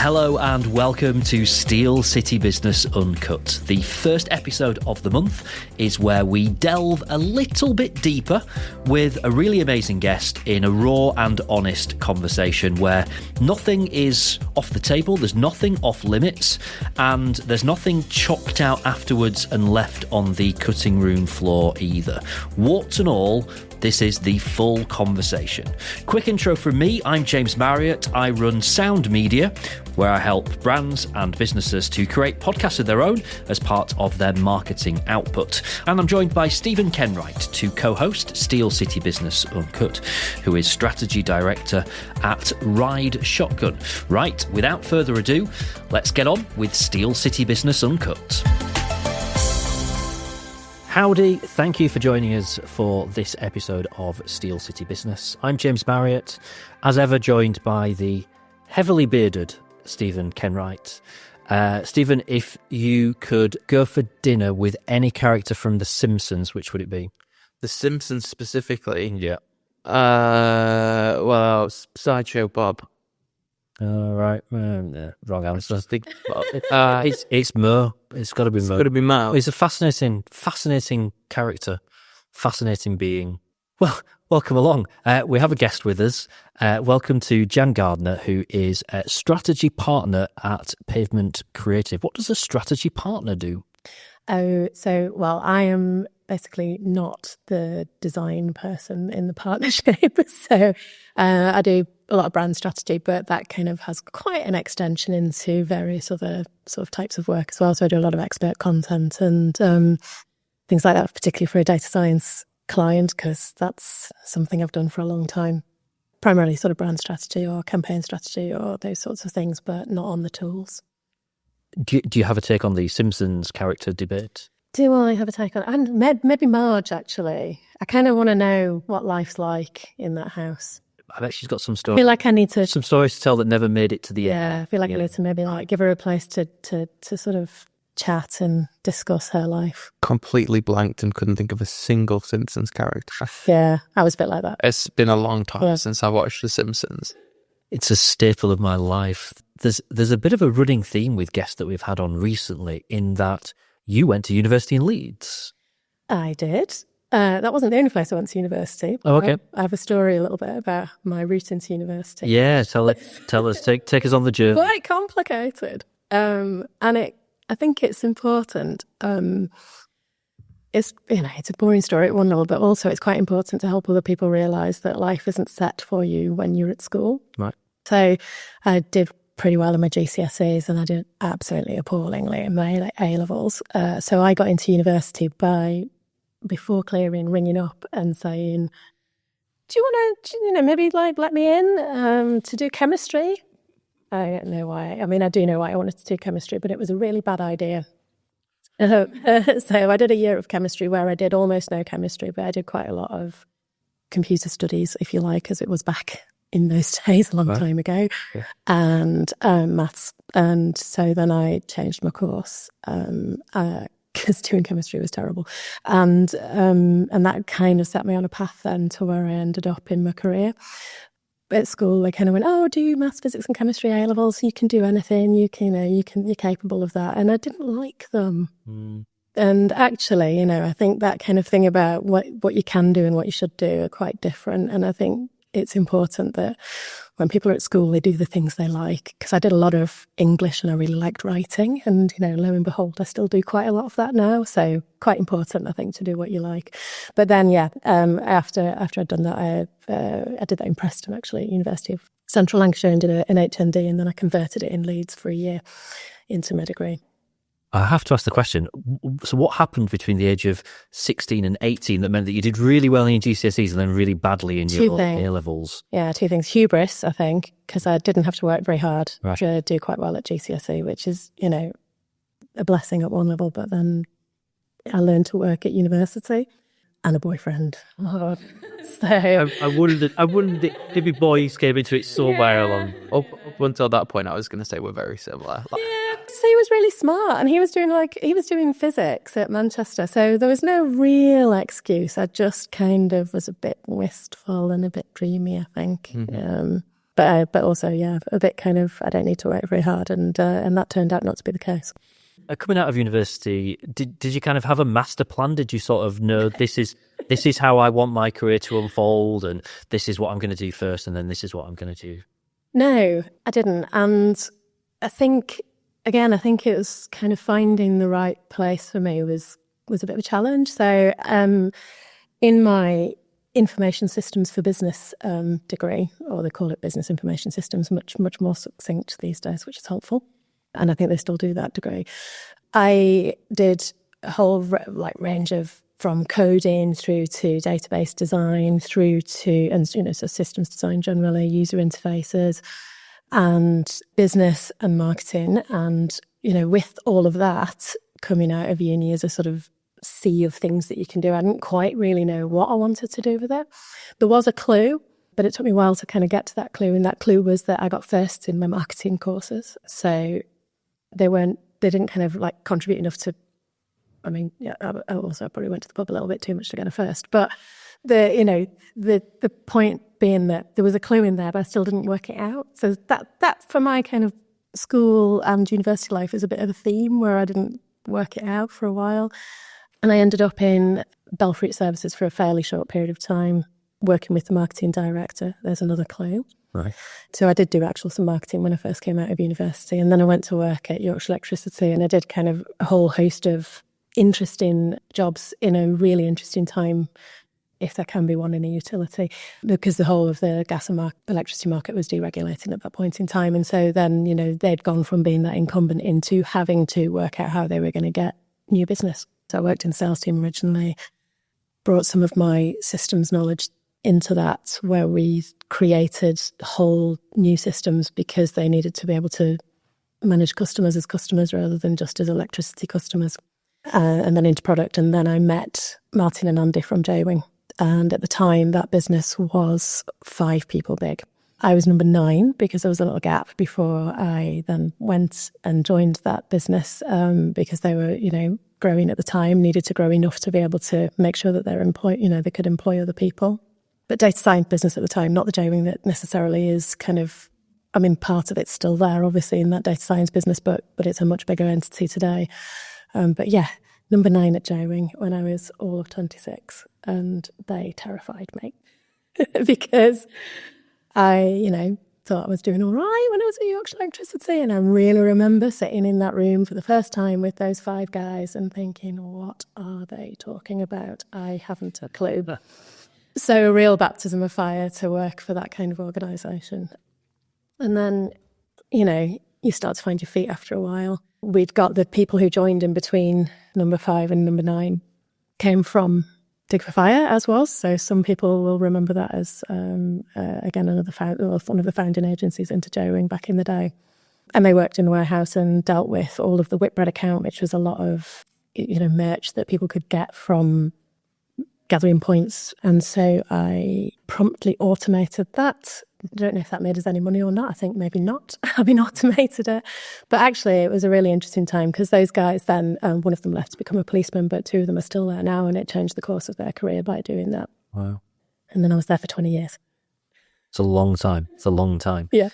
Hello and welcome to Steel City Business Uncut. The first episode of the month is where we delve a little bit deeper with a really amazing guest in a raw and honest conversation where nothing is off the table, there's nothing off limits, and there's nothing chopped out afterwards and left on the cutting room floor either. Warts and all, this is the full conversation. Quick intro from me, I'm James Marriott. I run Sound Media, where I help brands and businesses to create podcasts of their own as part of their marketing output. And I'm joined by Stephen Kenwright to co-host Steel City Business Uncut, who is Strategy Director at Ride Shotgun. Right, without further ado, let's get on with Steel City Business Uncut. Howdy, thank you for joining us for this episode of Steel City Business. I'm James Marriott, as ever joined by the heavily bearded Stephen Kenwright. Stephen, if you could go for dinner with any character from The Simpsons, which would it be? The Simpsons specifically? Yeah. Well, Sideshow Bob. All right, wrong answer. It's Mo. It's got to be Mo. It's got to be Mo. He's a fascinating character, fascinating being. Well, welcome along. We have a guest with us. Welcome to Gardner, who is a strategy partner at Pavement Creative. What does a strategy partner do? Well, I am basically not the design person in the partnership. So I do a lot of brand strategy, but that kind of has quite an extension into various other sort of types of work as well. So I do a lot of expert content and things like that, particularly for a data science client, because that's something I've done for a long time. Primarily sort of brand strategy or campaign strategy or those sorts of things, but not on the tools. Do you have a take on the Simpsons character debate? Do I have a take on it? And maybe Marge, actually. I kind of want to know what life's like in that house. I bet she's got some I stories. feel like I need to... Some stories to tell that never made it to the end. Yeah, I feel like I need to maybe give her a place to sort of chat and discuss her life. Completely blanked and couldn't think of a single Simpsons character. Yeah, I was a bit like that. It's been a long time since I watched The Simpsons. It's a staple of my life. There's a bit of a running theme with guests that we've had on recently in that you went to university in Leeds. I did. That wasn't the only place I went to university. Oh, okay. I have a story a little bit about my route into university. Yeah, tell us, take us on the journey. Quite complicated. I think it's important. It's a boring story at one level, but also it's quite important to help other people realise that life isn't set for you when you're at school. Right. So I did pretty well in my GCSEs and I did absolutely appallingly in my A-levels. So I got into university before clearing, ringing up and saying, do you want to, maybe let me in to do chemistry? I don't know why. I mean, I do know why I wanted to do chemistry, but it was a really bad idea. So I did a year of chemistry where I did almost no chemistry, but I did quite a lot of computer studies, if you like, as it was back in those days, a long time ago, and maths. And so then I changed my course because doing chemistry was terrible. And that kind of set me on a path then to where I ended up in my career. At school, they kind of went, "Oh, do maths, physics, and chemistry A levels. You can do anything. You're capable of that." And I didn't like them. And actually, I think that kind of thing about what you can do and what you should do are quite different. And I think it's important that when people are at school, they do the things they like. Because I did a lot of English and I really liked writing. And, lo and behold, I still do quite a lot of that now. So quite important, I think, to do what you like. But then, after I'd done that, I did that in Preston, actually, at University of Central Lancashire, and did an HND. And then I converted it in Leeds for a year into my degree. I have to ask the question, so what happened between the age of 16 and 18 that meant that you did really well in your GCSEs and then really badly in your A-levels? Yeah, two things. Hubris, I think, because I didn't have to work very hard to do quite well at GCSE, which is, a blessing at one level, but then I learned to work at university. And a boyfriend. Oh, so I wondered if your boys came into it so well. Up until that point, I was going to say we're very similar. Yeah, so he was really smart, and he was doing physics at Manchester. So there was no real excuse. I just kind of was a bit wistful and a bit dreamy, I think. Mm-hmm. But also, yeah, a bit kind of, I don't need to work very hard. And that turned out not to be the case. Coming out of university, did you kind of have a master plan? Did you sort of know this is how I want my career to unfold, and this is what I'm going to do first, and then this is what I'm going to do? No, I didn't. And I think it was kind of finding the right place for me was a bit of a challenge. So in my information systems for business degree, or they call it business information systems, much more succinct these days, which is helpful. And I think they still do that degree. I did a whole range of, from coding through to database design, through to, and so systems design generally, user interfaces, and business and marketing. And with all of that coming out of uni as a sort of sea of things that you can do, I didn't quite really know what I wanted to do with it. There was a clue, but it took me a while to kind of get to that clue. And that clue was that I got first in my marketing courses. So they didn't kind of contribute enough to, I probably went to the pub a little bit too much to get a first. But the point being that there was a clue in there, but I still didn't work it out. So that for my kind of school and university life is a bit of a theme where I didn't work it out for a while. And I ended up in Belfruit Services for a fairly short period of time, working with the marketing director. There's another clue. Right. So I did do some marketing when I first came out of university. And then I went to work at Yorkshire Electricity, and I did kind of a whole host of interesting jobs in a really interesting time, if there can be one in a utility, because the whole of the gas and electricity market was deregulating at that point in time. And so then, they'd gone from being that incumbent into having to work out how they were going to get new business. So I worked in the sales team originally, brought some of my systems knowledge into that, where we created whole new systems because they needed to be able to manage customers as customers rather than just as electricity customers. And then into product. And then I met Martin and Andy from Jaywing. And at the time, that business was 5 people big. I was number 9 because there was a little gap before I then went and joined that business because they were, growing at the time, needed to grow enough to be able to make sure that they could employ other people. But data science business at the time, not the Jaywing that necessarily is kind of, part of it's still there, obviously, in that data science business, but it's a much bigger entity today. But yeah, number 9 at Jaywing when I was all of 26, and they terrified me because I, thought I was doing all right when I was at Yorkshire Electricity. And I really remember sitting in that room for the first time with those 5 guys and thinking, what are they talking about? I haven't a clue. So a real baptism of fire to work for that kind of organisation. And then, you start to find your feet after a while. We'd got the people who joined in between number 5 and number 9 came from Dig for Fire, as was. So some people will remember that as, again, one of the founding agencies into Jaywing back in the day. And they worked in the warehouse and dealt with all of the Whitbread account, which was a lot of, merch that people could get from gathering points. And so I promptly automated that. I don't know if that made us any money or not. I think maybe not, having automated it. But actually, it was a really interesting time because those guys then, one of them left to become a policeman, but 2 of them are still there now, and it changed the course of their career by doing that. Wow. And then I was there for 20 years. It's a long time. Yeah.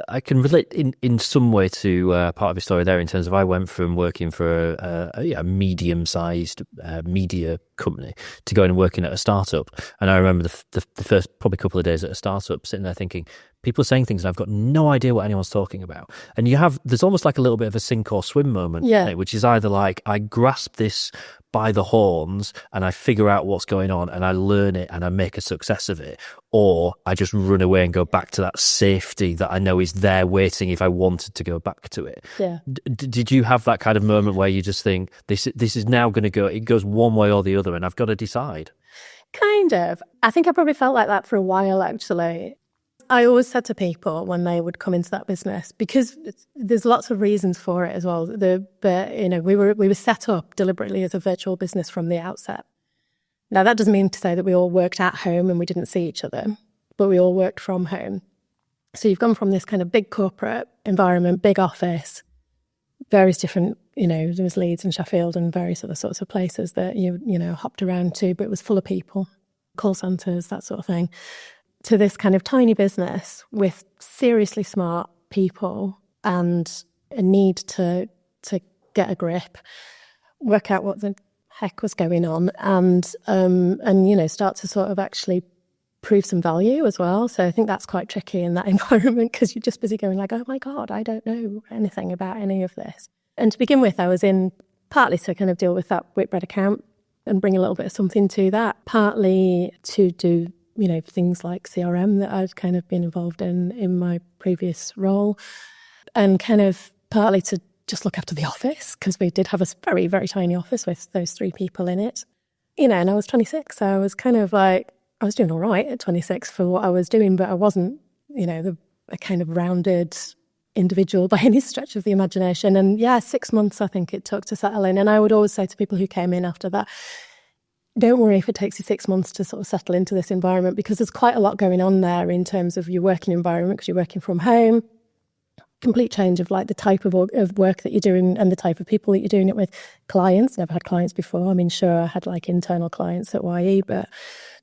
I can relate in some way to part of your story there in terms of I went from working for a medium-sized media company to going and working at a startup. And I remember the first probably couple of days at a startup sitting there thinking, people are saying things and I've got no idea what anyone's talking about. And there's almost like a little bit of a sink or swim moment, which is either like I grasp this by the horns and I figure out what's going on and I learn it and I make a success of it, or I just run away and go back to that safety that I know is there waiting if I wanted to go back to it. Yeah. Did you have that kind of moment where you just think this is now going to go, it goes one way or the other and I've got to decide? Kind of. I think I probably felt like that for a while, actually. I always said to people when they would come into that business, because there's lots of reasons for it as well. We were set up deliberately as a virtual business from the outset. Now, that doesn't mean to say that we all worked at home and we didn't see each other, but we all worked from home. So you've gone from this kind of big corporate environment, big office, various different, there was Leeds and Sheffield and various other sorts of places that you hopped around to, but it was full of people, call centres, that sort of thing. to this kind of tiny business with seriously smart people and a need to get a grip, work out what the heck was going on, and start to sort of actually prove some value as well. So I think that's quite tricky in that environment, because you're just busy going like, oh my God, I don't know anything about any of this. And to begin with, I was in partly to kind of deal with that Whitbread account and bring a little bit of something to that, partly to do, things like CRM that I'd kind of been involved in my previous role, and kind of partly to just look after the office, because we did have a very, very tiny office with those 3 people in it. And I was 26, so I was kind of like, I was doing all right at 26 for what I was doing, but I wasn't, a kind of rounded individual by any stretch of the imagination. And 6 months I think it took to settle in. And I would always say to people who came in after that, don't worry if it takes you 6 months to sort of settle into this environment, because there's quite a lot going on there in terms of your working environment, because you're working from home. Complete change of like the type of work that you're doing and the type of people that you're doing it with. Clients, never had clients before. I mean, sure, I had like internal clients at YE, but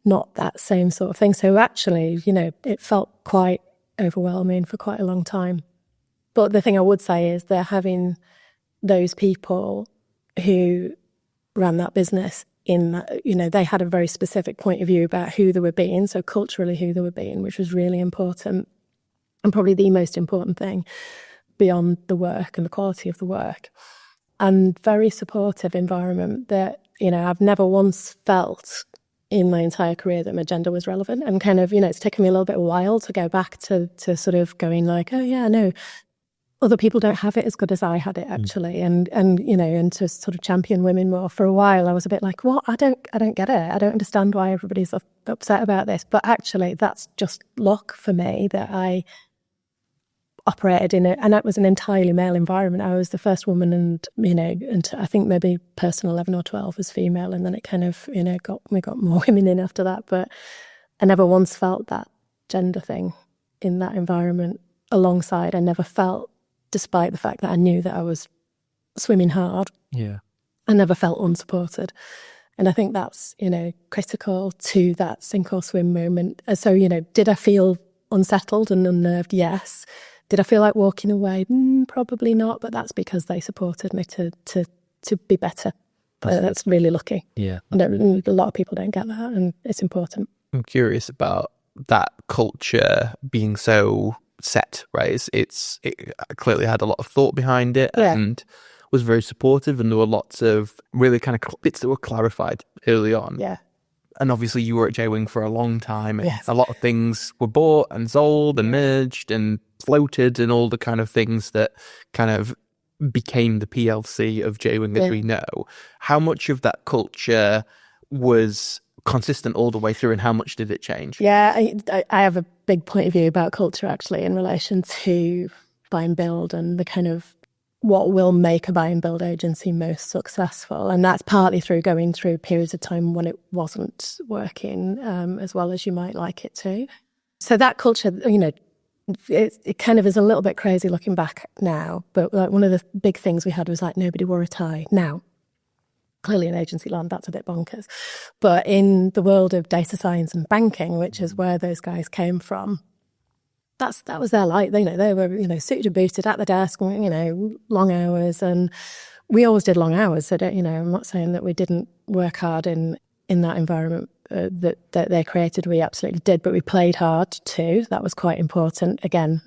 not that same sort of thing. So actually, it felt quite overwhelming for quite a long time. But the thing I would say is they're having those people who ran that business in that, they had a very specific point of view about who they were being, so culturally who they were being, which was really important. And probably the most important thing beyond the work and the quality of the work. And very supportive environment that, I've never once felt in my entire career that my gender was relevant. And kind of, it's taken me a little bit of a while to go back to sort of going like, oh yeah, no, other people don't have it as good as I had it actually. And to sort of champion women more. For a while I was a bit like, what? I don't get it. I don't understand why everybody's upset about this. But actually that's just luck for me that I operated in it, and that was an entirely male environment. I was the first woman, and I think maybe person 11 or 12 was female, and then it kind of we got more women in after that. But I never once felt that gender thing in that environment. Alongside, I never felt, despite the fact that I knew that I was swimming hard, I never felt unsupported. And I think that's critical to that sink or swim moment. So did I feel unsettled and unnerved? Yes. Did I feel like walking away? Probably not, but that's because they supported me to be better. That's really lucky. Yeah. A lot of people don't get that, and it's important. I'm curious about that culture being so set, right? It clearly had a lot of thought behind it and was very supportive, and there were lots of really kind of bits that were clarified early on. Yeah. And obviously you were at Jaywing for a long time. Yes. A lot of things were bought and sold and merged and floated and all the kind of things that kind of became the PLC of Jaywing as we know. How much of that culture was consistent all the way through, and how much did it change? Yeah, I have a big point of view about culture actually in relation to buy and build and the kind of what will make a buy and build agency most successful. And that's partly through going through periods of time when it wasn't working as well as you might like it to. So that culture, it kind of is a little bit crazy looking back now, but like one of the big things we had was like nobody wore a tie. Now, clearly in agency land, that's a bit bonkers. But in the world of data science and banking, which is where those guys came from, that was their life. They were, suited and booted at the desk, long hours. And we always did long hours. So, I'm not saying that we didn't work hard in that environment that they created. We absolutely did, but we played hard too. That was quite important. Again,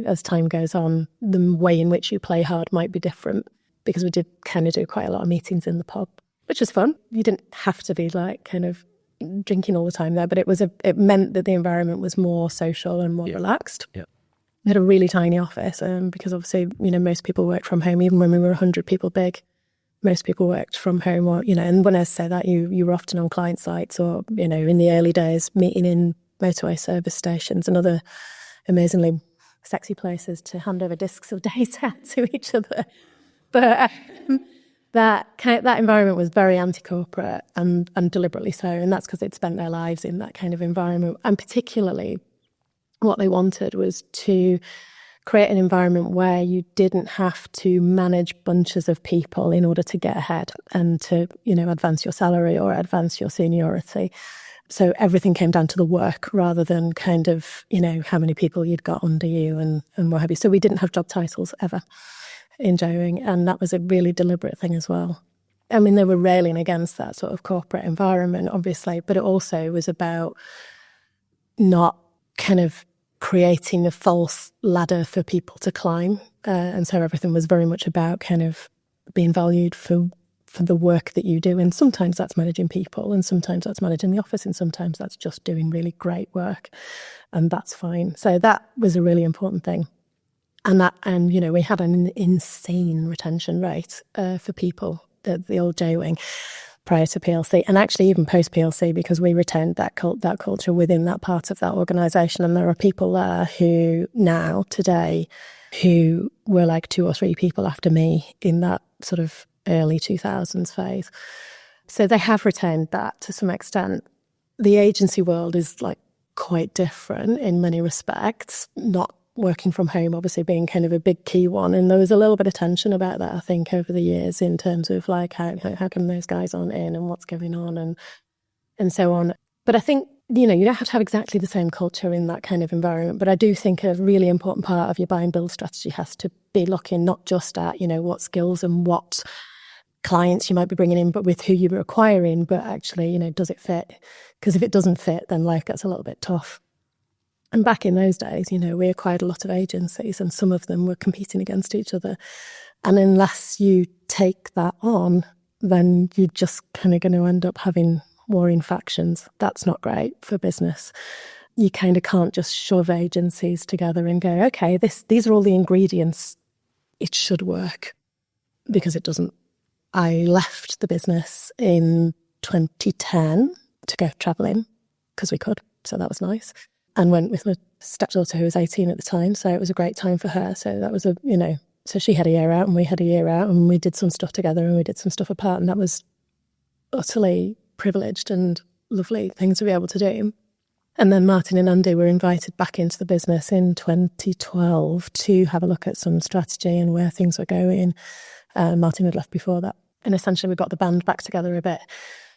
as time goes on, the way in which you play hard might be different, because we did kind of do quite a lot of meetings in the pub, which was fun. You didn't have to be like kind of drinking all the time there, but it meant that the environment was more social and more relaxed. Yeah. We had a really tiny office because obviously, most people worked from home. Even when we were 100 people big, most people worked from home, or, and when I say that, you were often on client sites or, in the early days, meeting in motorway service stations and other amazingly sexy places to hand over discs of data to each other. But that environment was very anti-corporate and deliberately so, and that's because they'd spent their lives in that kind of environment. And particularly what they wanted was to create an environment where you didn't have to manage bunches of people in order to get ahead and to, advance your salary or advance your seniority. So everything came down to the work rather than kind of, how many people you'd got under you and what have you. So we didn't have job titles ever in Jaywing, and that was a really deliberate thing as well. I mean, they were railing against that sort of corporate environment, obviously, but it also was about not kind of creating a false ladder for people to climb. And so everything was very much about kind of being valued for the work that you do. And sometimes that's managing people, and sometimes that's managing the office, and sometimes that's just doing really great work. And that's fine. So that was a really important thing. And we had an insane retention rate for people, the old Jaywing, prior to PLC, and actually even post PLC, because we retained that culture within that part of that organisation. And there are people there who now, today, who were like 2 or 3 people after me in that sort of early 2000s phase. So they have retained that to some extent. The agency world is like quite different in many respects, not working from home obviously being kind of a big key one. And there was a little bit of tension about that, I think, over the years in terms of like how come those guys aren't in and what's going on and so on. But I think, you don't have to have exactly the same culture in that kind of environment. But I do think a really important part of your buy and build strategy has to be looking not just at, what skills and what clients you might be bringing in, but with who you're acquiring, but actually, does it fit? Because if it doesn't fit, then life gets a little bit tough. And back in those days, we acquired a lot of agencies, and some of them were competing against each other. And unless you take that on, then you're just kind of going to end up having warring factions. That's not great for business. You kind of can't just shove agencies together and go, okay, these are all the ingredients. It should work, because it doesn't. I left the business in 2010 to go travelling because we could. So that was nice. And went with my stepdaughter, who was 18 at the time. So it was a great time for her. So that was so she had a year out and we had a year out, and we did some stuff together and we did some stuff apart. And that was utterly privileged and lovely thing to be able to do. And then Martin and Andy were invited back into the business in 2012 to have a look at some strategy and where things were going. Martin had left before that. And essentially we got the band back together a bit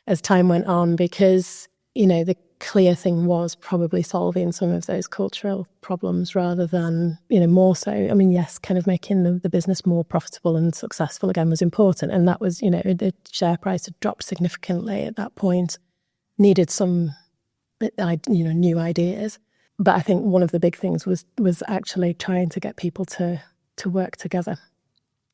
as time went on, because, the clear thing was probably solving some of those cultural problems rather than, more so. I mean, yes, kind of making the business more profitable and successful again was important. And that was, the share price had dropped significantly at that point, needed some, new ideas. But I think one of the big things was actually trying to get people to work together.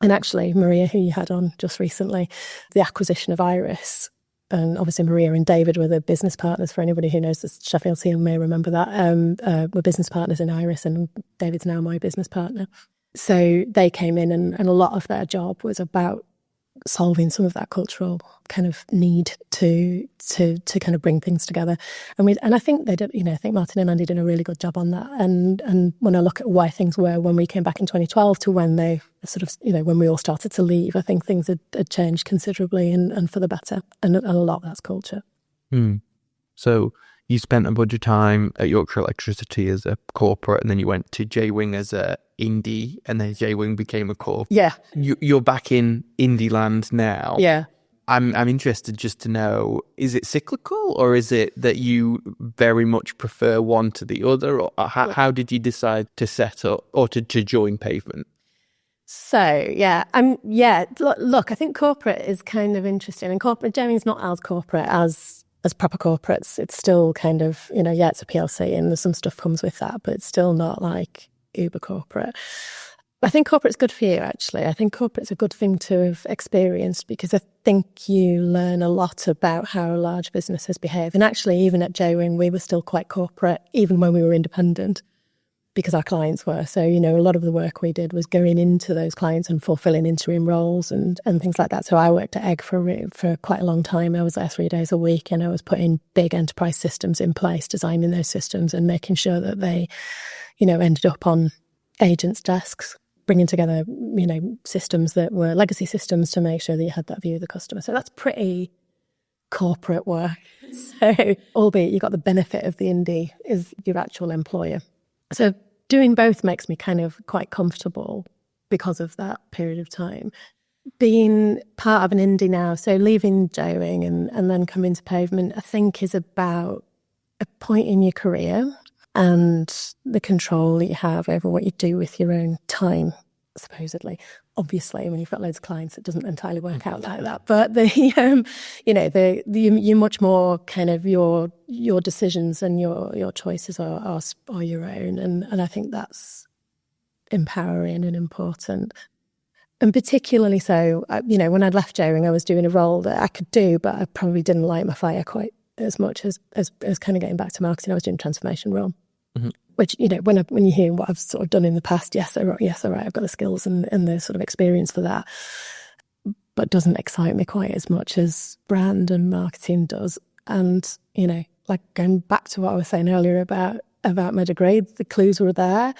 And actually, Maria, who you had on just recently, the acquisition of Iris, and obviously Maria and David were the business partners. For anybody who knows the Sheffield team may remember that. We're business partners in Iris, and David's now my business partner. So they came in, and a lot of their job was about solving some of that cultural kind of need to kind of bring things together. And I think they did, I think Martin and Andy did a really good job on that. And when I look at why things were when we came back in 2012 to when they sort of, when we all started to leave, I think things had changed considerably and for the better. And a lot of that's culture. So you spent a bunch of time at Yorkshire Electricity as a corporate, and then you went to Jaywing as a indie, and then Jaywing became a corp. Yeah. You're back in indie land now. Yeah. I'm interested just to know, is it cyclical, or is it that you very much prefer one to the other? Or how did you decide to set up or to join Pavement? So, look, I think corporate is kind of interesting. And Jaywing's not as corporate as proper corporates. It's still kind of, it's a PLC and there's some stuff comes with that, but it's still not like uber corporate. I think corporate's good for you, actually. I think corporate's a good thing to have experienced, because I think you learn a lot about how large businesses behave. And actually, even at Jaywing, we were still quite corporate, even when we were independent, because our clients were. So, a lot of the work we did was going into those clients and fulfilling interim roles and things like that. So I worked at Egg for quite a long time. I was there 3 days a week, and I was putting big enterprise systems in place, designing those systems and making sure that they, ended up on agents' desks, bringing together, systems that were legacy systems to make sure that you had that view of the customer. So that's pretty corporate work. So, albeit you got the benefit of the indie is your actual employer. So doing both makes me kind of quite comfortable because of that period of time. Being part of an indie now, so leaving Jaywing and then coming to Pavement, I think is about a point in your career and the control that you have over what you do with your own time, supposedly. Obviously, when you've got loads of clients, it doesn't entirely work out like that. But you're much more kind of your decisions and your choices are your own, and I think that's empowering and important. And particularly so, when I'd left Jaywing, I was doing a role that I could do, but I probably didn't light my fire quite as much as kind of getting back to marketing. I was doing a transformation role, which, when you hear what I've sort of done in the past, yes, all right, I've got the skills and the sort of experience for that, but doesn't excite me quite as much as brand and marketing does. And, like going back to what I was saying earlier about my degree, the clues were there,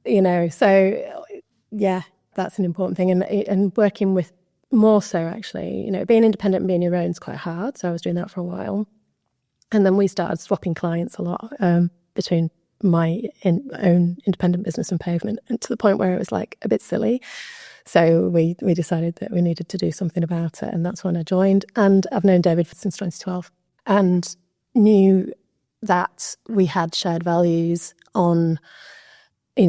so yeah, that's an important thing. And working with more so actually, being independent and being your own is quite hard. So I was doing that for a while. And then we started swapping clients a lot between my own independent business and Pavement, and to the point where it was like a bit silly. So we decided that we needed to do something about it. And that's when I joined. And I've known David since 2012 and knew that we had shared values on,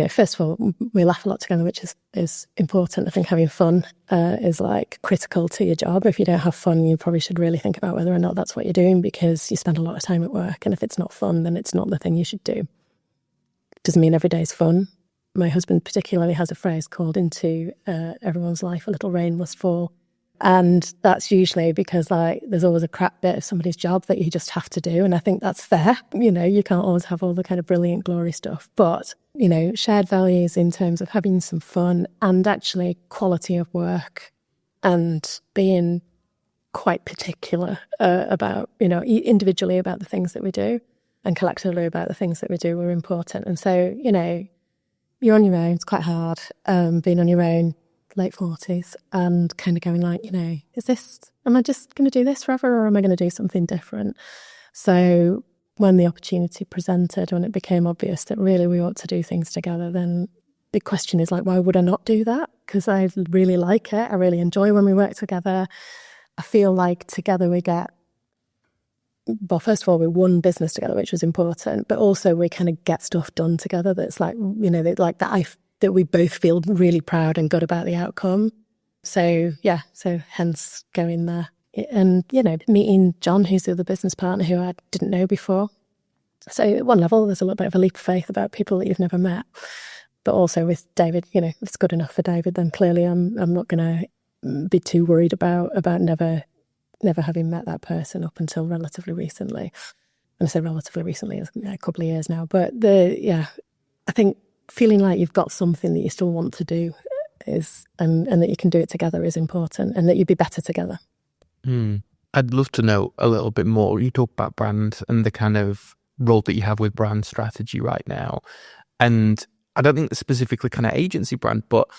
first of all, we laugh a lot together, which is important. I think having fun is like critical to your job. If you don't have fun, you probably should really think about whether or not that's what you're doing, because you spend a lot of time at work. And if it's not fun, then it's not the thing you should do. Doesn't mean every day's fun. My husband particularly has a phrase called into everyone's life, a little rain must fall. And that's usually because there's always a crap bit of somebody's job that you just have to do. And I think that's fair. You can't always have all the kind of brilliant glory stuff. But, shared values in terms of having some fun and actually quality of work and being quite particular about, individually about the things that we do and collectively about the things that we do were important. And so, you're on your own. It's quite hard being on your own, late 40s, and kind of going like, am I just going to do this forever, or am I going to do something different? So when the opportunity presented, when it became obvious that really we ought to do things together, then the question is like, why would I not do that? Because I really like it. I really enjoy when we work together. I feel like together we get, well, first of all, we won business together, which was important, but also we kind of get stuff done together that's like, that we both feel really proud and good about the outcome. So yeah, so hence going there. And, meeting John, who's the other business partner who I didn't know before. So at one level, there's a little bit of a leap of faith about people that you've never met. But also with David, if it's good enough for David, then clearly I'm not going to be too worried about never having met that person up until relatively recently. And I say relatively recently, a couple of years now. But I think feeling like you've got something that you still want to do and that you can do it together is important, and that you'd be better together. I'd love to know a little bit more. You talk about brand and the kind of role that you have with brand strategy right now. And I don't think specifically kind of agency brand, but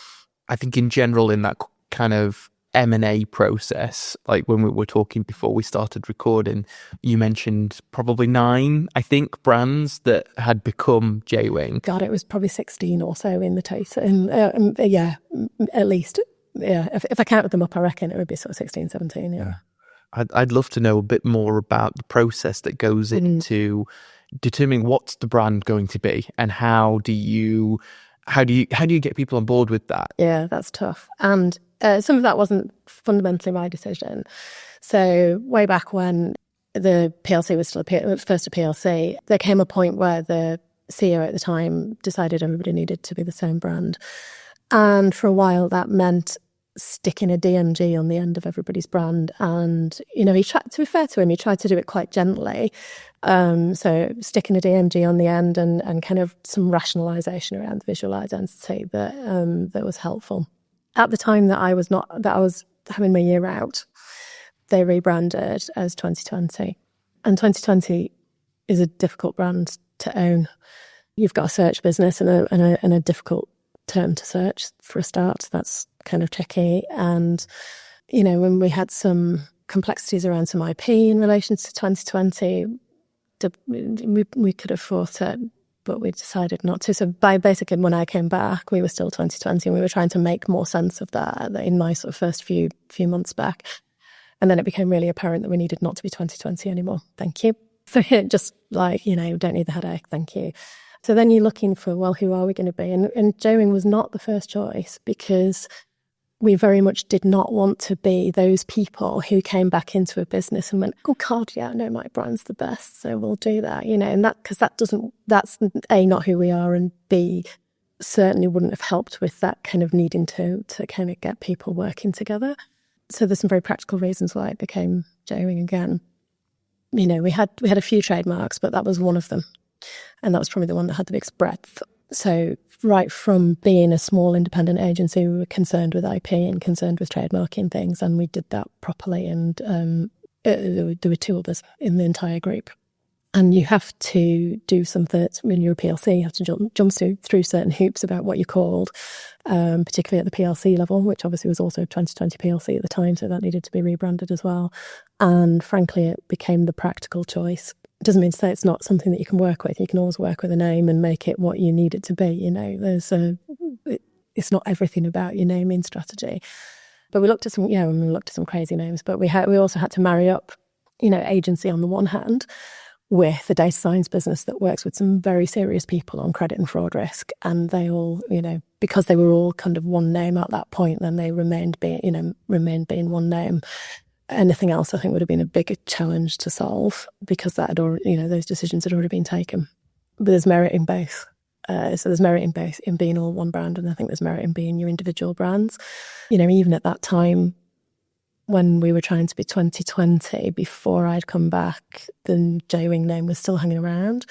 I think in general in that kind of M&A process, like when we were talking before we started recording, you mentioned probably 9, I think, brands that had become Jaywing. God, it was probably 16 or so in the total. At least. Yeah, if I counted them up, I reckon it would be sort of 16, 17, yeah. I'd love to know a bit more about the process that goes into determining what's the brand going to be, and how do you get people on board with that? Yeah, that's tough. And some of that wasn't fundamentally my decision. So way back when the PLC was still first a PLC, there came a point where the CEO at the time decided everybody needed to be the same brand. And for a while that meant sticking a DMG on the end of everybody's brand. And, he tried, to be fair to him, he tried to do it quite gently. So sticking a DMG on the end and kind of some rationalisation around the visual identity that was helpful. At the time that I was having my year out, they rebranded as 2020. And 2020 is a difficult brand to own. You've got a search business and a difficult term to search for a start. That's kind of tricky. And, when we had some complexities around some IP in relation to 2020, we could have fought it, but we decided not to. So basically when I came back, we were still 2020 and we were trying to make more sense of that in my sort of first few months back. And then it became really apparent that we needed not to be 2020 anymore. Thank you. So just like, don't need the headache, thank you. So then you're looking for, well, who are we going to be? And Jaywing was not the first choice, because we very much did not want to be those people who came back into a business and went, oh God, yeah, no, my brand's the best, so we'll do that, and because that's A, not who we are, and B, certainly wouldn't have helped with that kind of needing to kind of get people working together. So there's some very practical reasons why it became Jaywing again. We had a few trademarks, but that was one of them. And that was probably the one that had the biggest breadth. So right from being a small independent agency, we were concerned with IP and concerned with trademarking things, and we did that properly. And there were two others in the entire group. And you have to do something when you're a PLC. You have to jump through certain hoops about what you're called, particularly at the PLC level, which obviously was also 2020 PLC at the time, so that needed to be rebranded as well. And frankly, it became the practical choice. It doesn't mean to say it's not something that you can work with. You can always work with a name and make it what you need it to be. It's not everything about your naming strategy. But we looked at some crazy names. But we also had to marry up, agency on the one hand with a data science business that works with some very serious people on credit and fraud risk. And they all, because they were all kind of one name at that point, then they remained being one name. Anything else, I think, would have been a bigger challenge to solve, because that had already, those decisions had already been taken. But there's merit in both. So there's merit in both, in being all one brand, and I think there's merit in being your individual brands. Even at that time, when we were trying to be 2020, before I'd come back, the Jaywing name was still hanging around.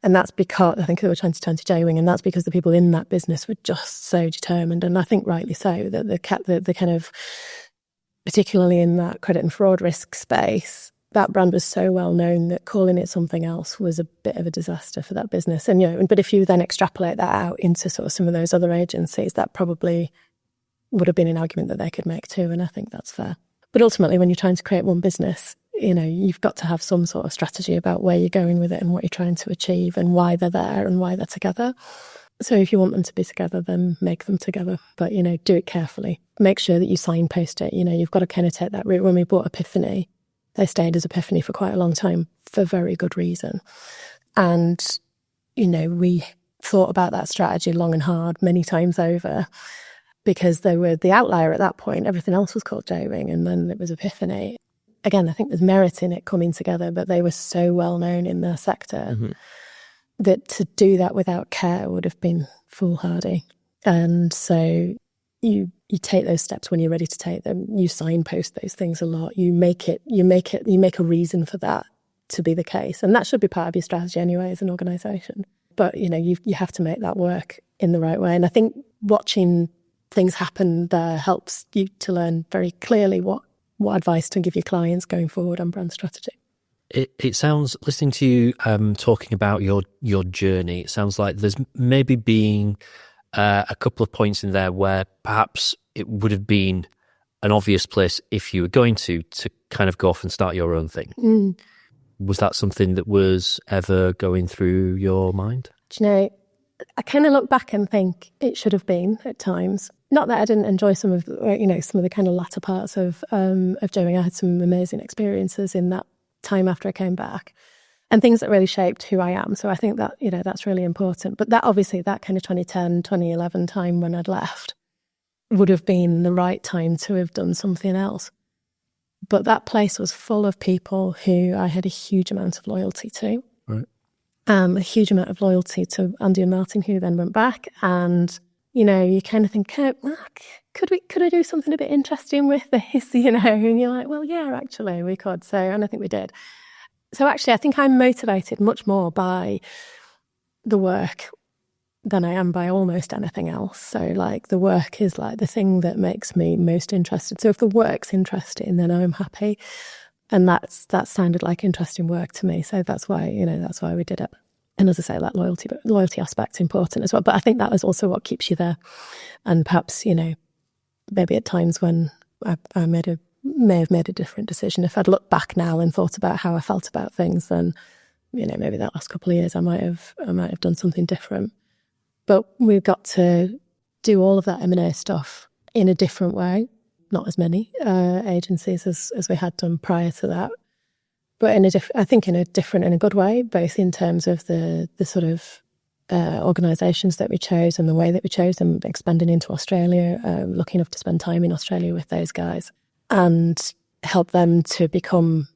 And that's because, I think they were 2020 Jaywing, and that's because the people in that business were just so determined, and I think rightly so, that the kind of, particularly in that credit and fraud risk space, that brand was so well known that calling it something else was a bit of a disaster for that business. And but if you then extrapolate that out into sort of some of those other agencies, that probably would have been an argument that they could make too, and I think that's fair. But ultimately, when you're trying to create one business, you've got to have some sort of strategy about where you're going with it and what you're trying to achieve and why they're there and why they're together. So if you want them to be together, then make them together. But, do it carefully. Make sure that you signpost it. You've got to kind of take that route. When we bought Epiphany, they stayed as Epiphany for quite a long time for very good reason. And, we thought about that strategy long and hard many times over, because they were the outlier at that point. Everything else was called Jaywing, and then it was Epiphany. Again, I think there's merit in it coming together, but they were so well known in their sector that to do that without care would have been foolhardy. And so you take those steps when you're ready to take them. You signpost those things a lot. You make a reason for that to be the case. And that should be part of your strategy anyway as an organisation. But, you have to make that work in the right way. And I think watching things happen there helps you to learn very clearly what advice to give your clients going forward on brand strategy. It sounds, listening to you talking about your journey, it sounds like there's maybe been a couple of points in there where perhaps it would have been an obvious place, if you were going to kind of go off and start your own thing. Was that something that was ever going through your mind? Do you know, I kind of look back and think it should have been at times. Not that I didn't enjoy some of the kind of latter parts of Jaywing. I had some amazing experiences in that time after I came back, and things that really shaped who I am. So I think that, that's really important. But that obviously, that kind of 2010, 2011 time when I'd left would have been the right time to have done something else. But that place was full of people who I had a huge amount of loyalty to. Right. A huge amount of loyalty to Andy and Martin, who then went back. And, you kind of think, could I do something a bit interesting with this, And you're like, well, yeah, actually, we could. So, and I think we did. So actually, I think I'm motivated much more by the work than I am by almost anything else. So, like, the work is like the thing that makes me most interested. So if the work's interesting, then I'm happy. And that sounded like interesting work to me. So that's why we did it. And as I say, that loyalty aspect's important as well. But I think that is also what keeps you there. And perhaps, maybe at times when I may have made a different decision. If I'd looked back now and thought about how I felt about things, then, maybe that last couple of years I might have done something different. But we've got to do all of that M&A stuff in a different way. Not as many agencies as we had done prior to that. but I think in a different and a good way, both in terms of the sort of organisations that we chose and the way that we chose them, expanding into Australia, lucky enough to spend time in Australia with those guys and help them to become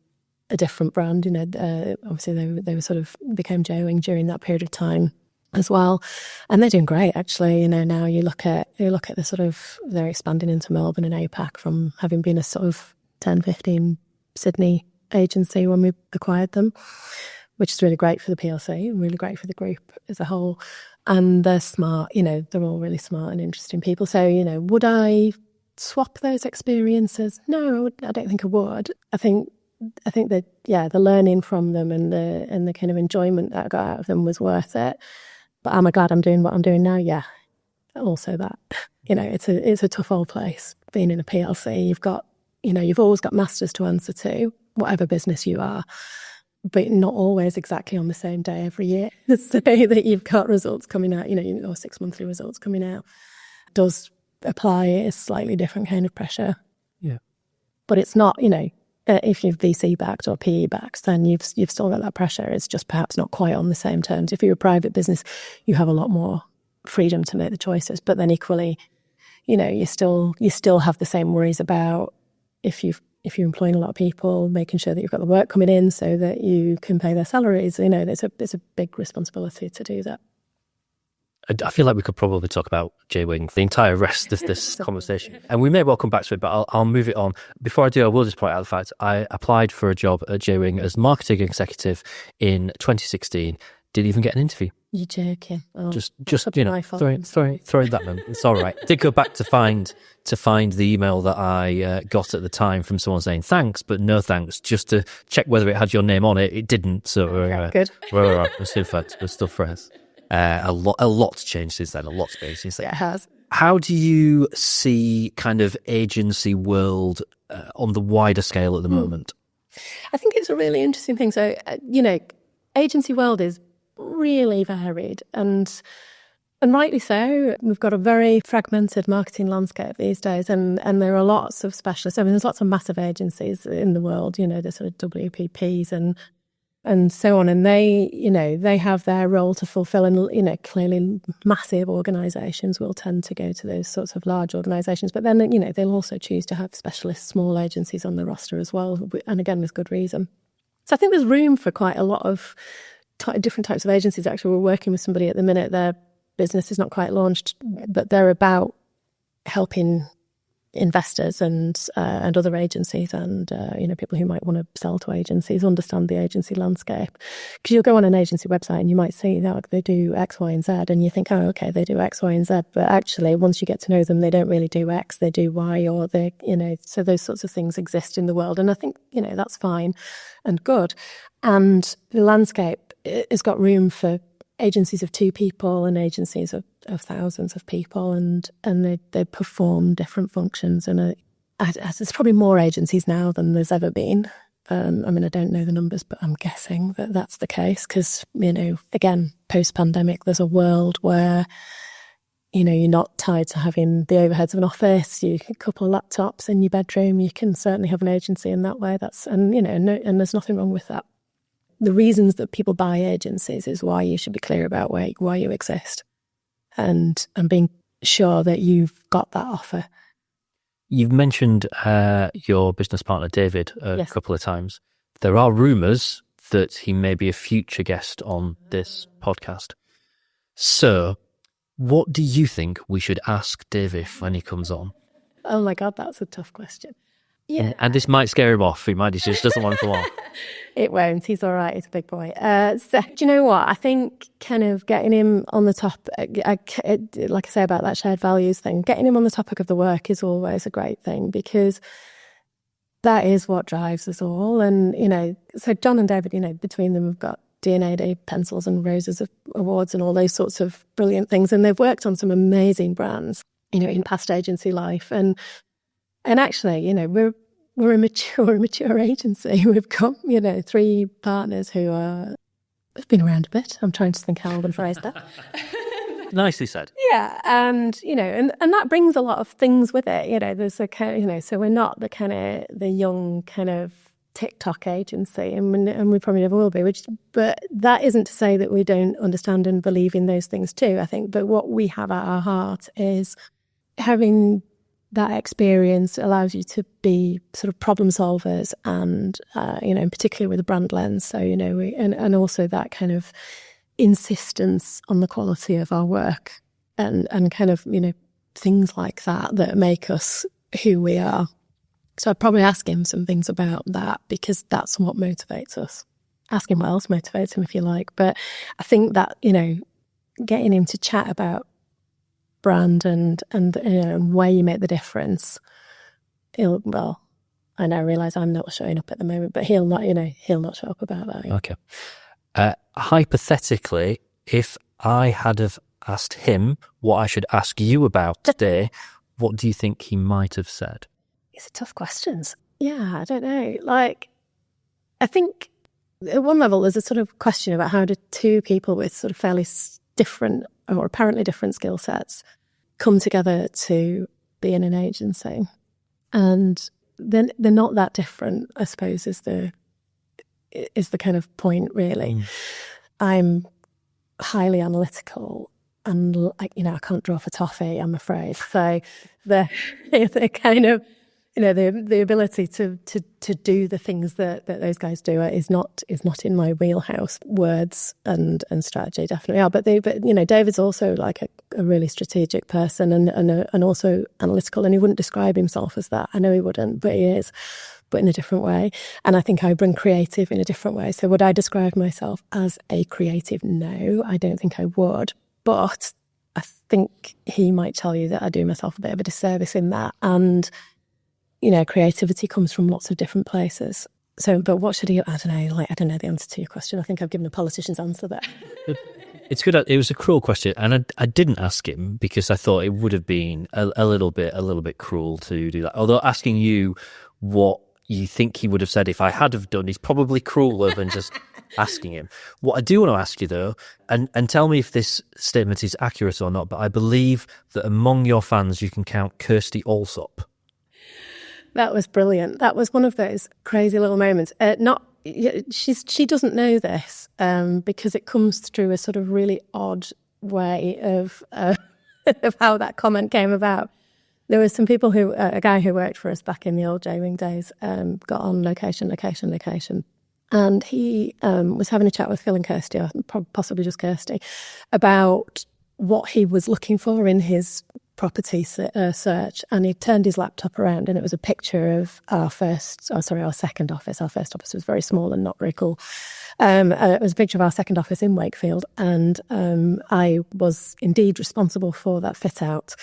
a different brand. Obviously they were sort of became Jaywing during that period of time as well, and they're doing great actually. Now you look at the sort of, they're expanding into Melbourne and APAC from having been a sort of 10-15 Sydney agency when we acquired them, which is really great for the PLC, really great for the group as a whole. And they're smart, they're all really smart and interesting people. So, would I swap those experiences? No, I don't think I would. I think that, the learning from them and the kind of enjoyment that I got out of them was worth it. But am I glad I'm doing what I'm doing now? Yeah, also that. It's a tough old place, being in a PLC. You've got, you've always got masters to answer to, whatever business you are, but not always exactly on the same day every year. So that you've got results coming out, or 6 monthly results coming out, does apply a slightly different kind of pressure. Yeah. But it's not, if you're VC backed or PE backed, then you've still got that pressure. It's just perhaps not quite on the same terms. If you're a private business, you have a lot more freedom to make the choices. But then equally, you still have the same worries about if you're employing a lot of people, making sure that you've got the work coming in so that you can pay their salaries. It's a big responsibility to do that. I feel like we could probably talk about Jaywing the entire rest of this conversation, and we may well come back to it, but I'll move it on. Before I do, I will just point out the fact I applied for a job at Jaywing as marketing executive in 2016. Didn't even get an interview. You're joking. Oh, just throw that in. It's all right. Did go back to find the email that I got at the time from someone saying thanks, but no thanks, just to check whether it had your name on it. It didn't. So good. We're still friends. A lot's changed since then. Yeah, it has. How do you see kind of agency world on the wider scale at the moment? I think it's a really interesting thing. So, agency world is really varied and rightly so. We've got a very fragmented marketing landscape these days, and there are lots of specialists. I mean, there's lots of massive agencies in the world, the sort of WPPs and so on, and they have their role to fulfill, and clearly massive organisations will tend to go to those sorts of large organisations, but then they'll also choose to have specialist small agencies on the roster as well, and again with good reason. So I think there's room for quite a lot of different types of agencies. Actually, we're working with somebody at the minute. Their business is not quite launched, but they're about helping investors and other agencies and people who might want to sell to agencies understand the agency landscape. Because you'll go on an agency website and you might see that they do X, Y, and Z, and you think, oh, okay, they do X, Y, and Z, but actually once you get to know them, they don't really do X, they do Y, or they, so those sorts of things exist in the world, and I think that's fine and good. And the landscape has got room for agencies of 2 people and agencies of thousands of people, and they perform different functions. And there's probably more agencies now than there's ever been. I don't know the numbers, but I'm guessing that that's the case because, again, post-pandemic, there's a world where, you're not tied to having the overheads of an office. You can couple of laptops in your bedroom. You can certainly have an agency in that way. And there's nothing wrong with that. The reasons that people buy agencies is why you should be clear about why you exist and being sure that you've got that offer. You've mentioned your business partner, David, a couple of times. There are rumours that he may be a future guest on this podcast. So what do you think we should ask David when he comes on? Oh my God, that's a tough question. Yeah. And this might scare him off. He just doesn't want to come on. It won't. He's all right. He's a big boy. So, do you know what? I think kind of getting him on the top, like I say about that shared values thing, getting him on the topic of the work is always a great thing because that is what drives us all. And, so John and David, between them, we've got DNA Day pencils and roses of awards and all those sorts of brilliant things. And they've worked on some amazing brands, in past agency life. And actually, we're a mature agency. We've got, 3 partners who have been around a bit. I'm trying to think how I'm going to phrase that. Nicely said. Yeah, and and that brings a lot of things with it. There's a kind of, so we're not the kind of the young kind of TikTok agency, and we probably never will be. But that isn't to say that we don't understand and believe in those things too, I think. But what we have at our heart is having that experience allows you to be sort of problem solvers, and particularly with a brand lens. So and also that kind of insistence on the quality of our work, and kind of things like that make us who we are. So I'd probably ask him some things about that, because that's what motivates us. Ask him what else motivates him, if you like. But I think that, getting him to chat about brand and where you make the difference, I realise I'm not showing up at the moment, but he'll not show up about that. Okay. Hypothetically, if I had have asked him what I should ask you about today, what do you think he might have said? These are tough questions. Yeah, I don't know. I think at one level there's a sort of question about how do two people with sort of fairly different or apparently different skill sets come together to be in an agency. And then they're not that different, I suppose, is the kind of point, really. I'm highly analytical, and I can't draw for toffee, I'm afraid. So the kind of the ability to do the things that those guys do is not in my wheelhouse. Words and strategy definitely are, but David's also like a really strategic person and also analytical, and he wouldn't describe himself as that. I know he wouldn't, but he is, but in a different way. And I think I bring creative in a different way. So would I describe myself as a creative? No, I don't think I would. But I think he might tell you that I do myself a bit of a disservice in that. And creativity comes from lots of different places. So, but what should he? I don't know the answer to your question. I think I've given a politician's answer there. It's good. It was a cruel question, and I didn't ask him because I thought it would have been a little bit cruel to do that. Although asking you what you think he would have said if I had have done is probably crueler than just asking him. What I do want to ask you though, and tell me if this statement is accurate or not, but I believe that among your fans you can count Kirsty Allsop. That was brilliant. That was one of those crazy little moments. She doesn't know this because it comes through a sort of really odd way of how that comment came about. There were some people a guy who worked for us back in the old Jaywing days, got on location, and he was having a chat with Phil and Kirsty, or possibly just Kirsty, about what he was looking for in his property search, and he turned his laptop around and it was a picture of our second office. Our first office was very small and not very cool. It was a picture of our second office in Wakefield, and I was indeed responsible for that fit out.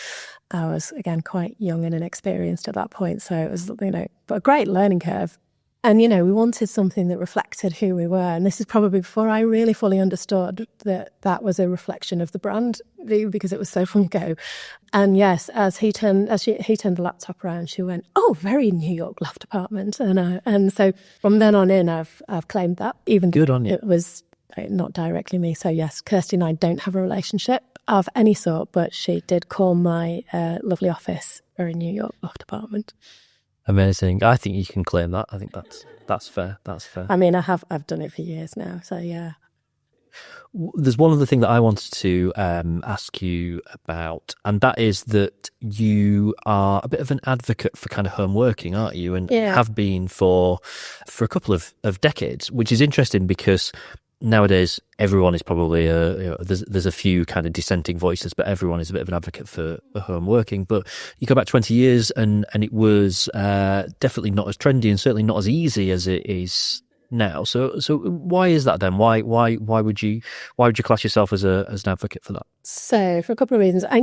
I was, again, quite young and inexperienced at that point, so it was, but a great learning curve. And, we wanted something that reflected who we were. And this is probably before I really fully understood that was a reflection of the brand, because it was so Funko. And yes, as he turned the laptop around, she went, "Oh, very New York loft apartment." And so from then on in, I've claimed that. Even good on you. It was not directly me. So yes, Kirsty and I don't have a relationship of any sort, but she did call my lovely office very New York loft apartment. Amazing. I think you can claim that. I think that's fair. That's fair. I mean, I've done it for years now, so yeah. There's one other thing that I wanted to ask you about, and that is that you are a bit of an advocate for kind of home working, aren't you? And have been for a couple of decades, which is interesting because nowadays everyone is probably there's a few kind of dissenting voices, but everyone is a bit of an advocate for home working. But you go back 20 years and it was definitely not as trendy and certainly not as easy as it is now. So why is that then? Why would you class yourself as an advocate for that? So for a couple of reasons. I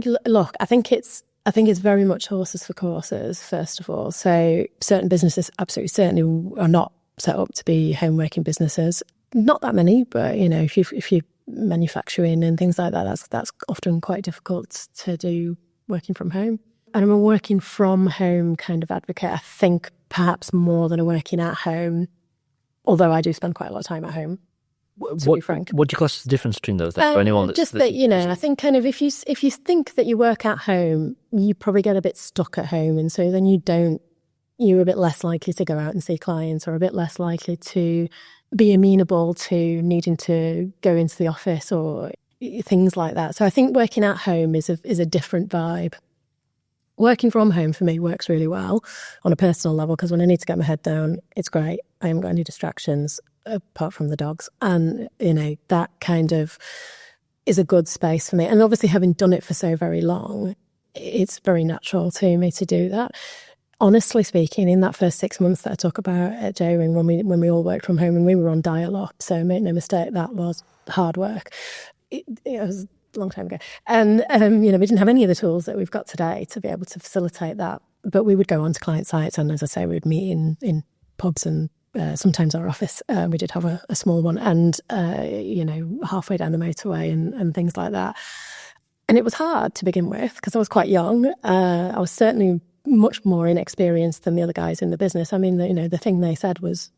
think it's very much horses for courses, first of all. So certain businesses absolutely certainly are not set up to be home working businesses. Not that many, but if you manufacturing and things like that, that's often quite difficult to do working from home. And I'm a working from home kind of advocate. I think perhaps more than a working at home, although I do spend quite a lot of time at home. To be frank, what do you class the difference between those? For anyone that's just that I think kind of if you think that you work at home, you probably get a bit stuck at home, and so then you don't you're a bit less likely to go out and see clients, or a bit less likely to be amenable to needing to go into the office or things like that. So I think working at home is a different vibe. Working from home for me works really well on a personal level, because when I need to get my head down, it's great. I haven't got any distractions apart from the dogs. And, that kind of is a good space for me. And obviously, having done it for so very long, it's very natural to me to do that. Honestly speaking, in that first 6 months that I talk about at Jaywing, when we all worked from home and we were on dial-up, so make no mistake, that was hard work. It was a long time ago. And, we didn't have any of the tools that we've got today to be able to facilitate that. But we would go onto client sites, and as I say, we would meet in pubs and sometimes our office. We did have a small one, and, halfway down the motorway and things like that. And it was hard to begin with because I was quite young. I was certainly much more inexperienced than the other guys in the business. I mean, the thing they said was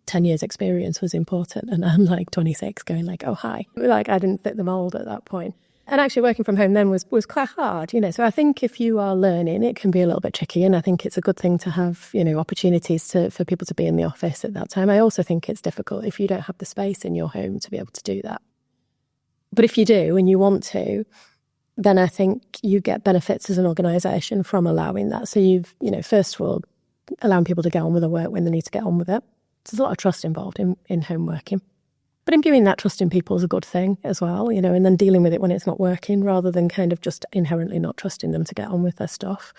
10 years experience was important. And I'm like 26 going like, oh, hi. Like I didn't fit the mold at that point. And actually working from home then was quite hard, So I think if you are learning, it can be a little bit tricky. And I think it's a good thing to have, opportunities for people to be in the office at that time. I also think it's difficult if you don't have the space in your home to be able to do that. But if you do and you want to, then I think you get benefits as an organisation from allowing that. So you've, first of all, allowing people to get on with their work when they need to get on with it. There's a lot of trust involved in home working. But imbuing that trust in people is a good thing as well, and then dealing with it when it's not working rather than kind of just inherently not trusting them to get on with their stuff.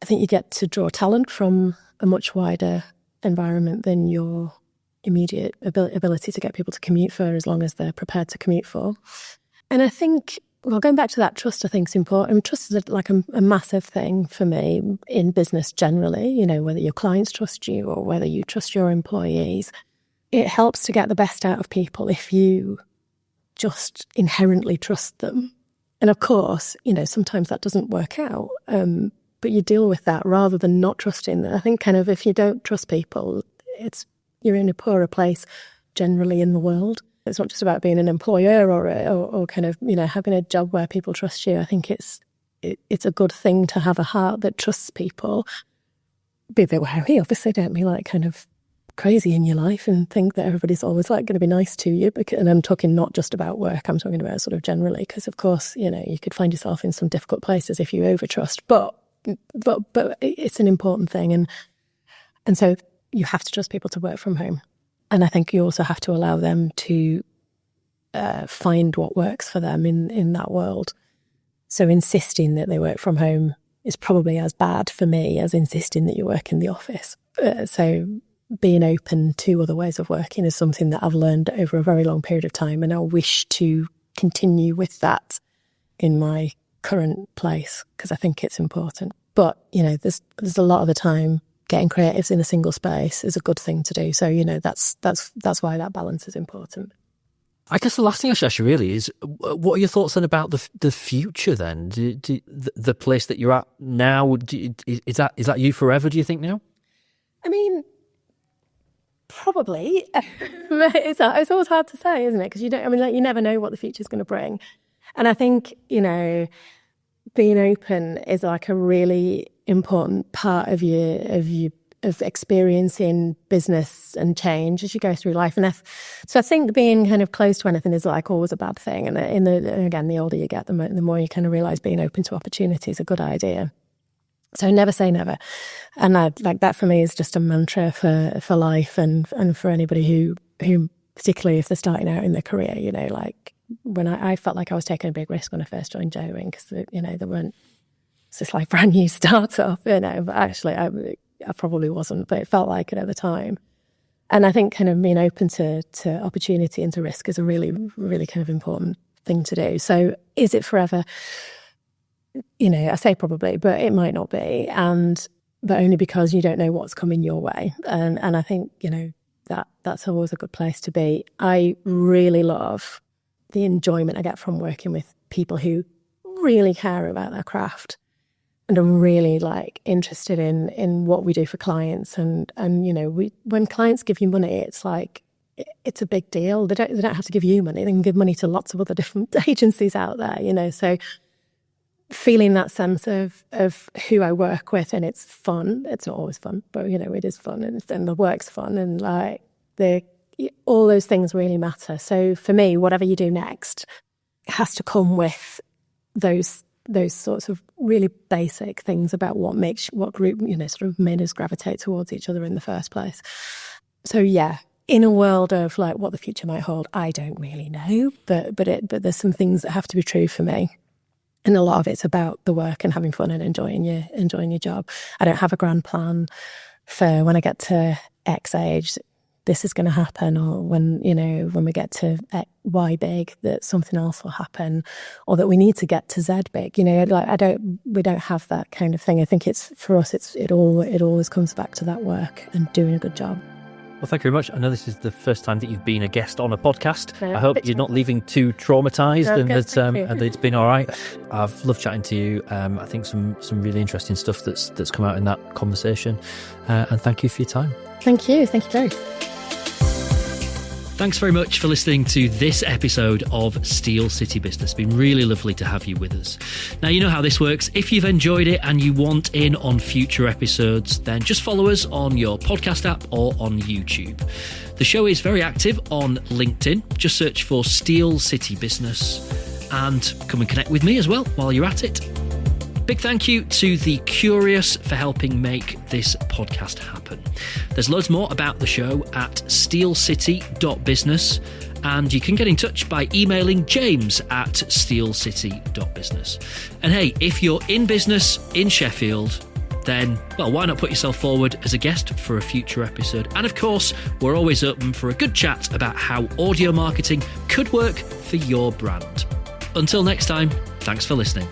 I think you get to draw talent from a much wider environment than your immediate ability to get people to commute for as long as they're prepared to commute for. And I think, going back to that trust, I think is important. Trust is like a massive thing for me in business generally, whether your clients trust you or whether you trust your employees. It helps to get the best out of people if you just inherently trust them. And of course, sometimes that doesn't work out, but you deal with that rather than not trusting them. I think kind of if you don't trust people, you're in a poorer place generally in the world. It's not just about being an employer or kind of, having a job where people trust you. I think it's a good thing to have a heart that trusts people. Be a bit wary, obviously, don't be like kind of crazy in your life and think that everybody's always like going to be nice to you. And I'm talking not just about work, I'm talking about sort of generally, because of course, you could find yourself in some difficult places if you overtrust, but it's an important thing. And so you have to trust people to work from home. And I think you also have to allow them to find what works for them in that world. So insisting that they work from home is probably as bad for me as insisting that you work in the office. So being open to other ways of working is something that I've learned over a very long period of time, and I wish to continue with that in my current place because I think it's important. But, there's a lot of the time getting creatives in a single space is a good thing to do. So, that's why that balance is important. I guess the last thing I should ask you really is, what are your thoughts then about the future then? The place that you're at now, is that you forever, do you think now? I mean, probably. It's always hard to say, isn't it? Because you never know what the future's going to bring. And I think, being open is like a really important part of experiencing business and change as you go through life. And so I think being kind of closed to anything is like always a bad thing. And again, the older you get, the more you kind of realise being open to opportunity is a good idea. So never say never. And like that for me is just a mantra for life and for anybody who particularly if they're starting out in their career, like when I felt like I was taking a big risk when I first joined Jaywing because, there weren't, it's this like brand new startup, but actually I probably wasn't, but it felt like it at the time. And I think kind of being open to opportunity and to risk is a really, really kind of important thing to do. So is it forever? I say probably, but it might not be. But only because you don't know what's coming your way. And I think, that's always a good place to be. I really love the enjoyment I get from working with people who really care about their craft and are really like interested in what we do for clients. And when clients give you money, it's like, it's a big deal. They don't have to give you money. They can give money to lots of other different agencies out there, So feeling that sense of who I work with, and it's fun. It's not always fun, but it is fun, and the work's fun, and like all those things really matter. So for me, whatever you do next has to come with those sorts of really basic things about what group sort of made us gravitate towards each other in the first place. So yeah, in a world of like what the future might hold, I don't really know, but there's some things that have to be true for me. And a lot of it's about the work and having fun and enjoying your job. I don't have a grand plan for when I get to X age, this is going to happen, or when we get to Y big, that something else will happen, or that we need to get to Z big. We don't have that kind of thing. I think for us, it always comes back to that work and doing a good job. Well, thank you very much. I know this is the first time that you've been a guest on a podcast. No, I hope you're not leaving too traumatised, No, and good, that it's been all right. I've loved chatting to you. I think some really interesting stuff that's come out in that conversation. And thank you for your time. Thank you both. Thanks very much for listening to this episode of Steel City Business. It's been really lovely to have you with us. Now, you know how this works. If you've enjoyed it and you want in on future episodes, then just follow us on your podcast app or on YouTube. The show is very active on LinkedIn. Just search for Steel City Business and come and connect with me as well while you're at it. Big thank you to The Curious for helping make this podcast happen. There's loads more about the show at steelcity.business, and you can get in touch by emailing james@steelcity.business. And hey, if you're in business in Sheffield, then, well, why not put yourself forward as a guest for a future episode? And of course, we're always open for a good chat about how audio marketing could work for your brand. Until next time, thanks for listening.